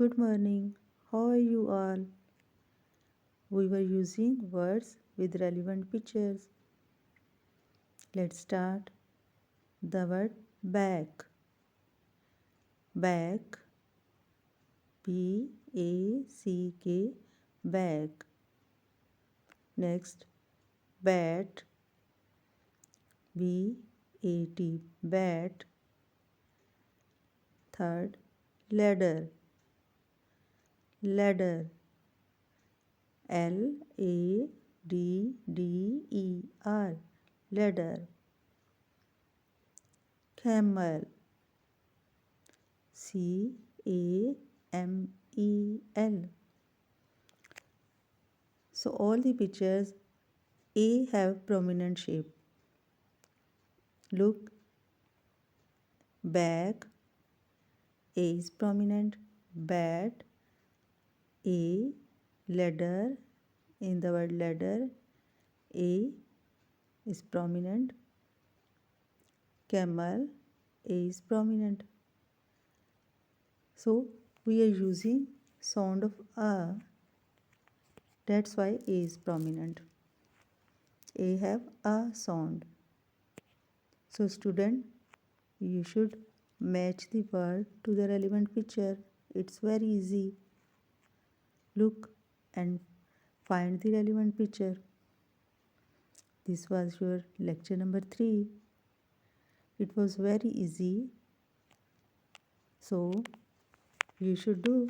Good morning. How are you all? We were using words with relevant pictures. Let's start. The word back. Back. B-A-C-K. Back. Next. Bat. B-A-T. Bat. Third. Ladder. Ladder. L-A-D-D-E-R. Ladder. Camel. C-A-M-E-L. So all the pictures A have prominent shape. Look, back, A is prominent, bat, A, ladder, in the word ladder, A is prominent, camel, A is prominent. So we are using sound of A, that's why A is prominent. A have A sound. So student, you should match the word to the relevant picture. It's very easy. Look and find the relevant picture. This was your lecture number 3. It was very easy. So you should do.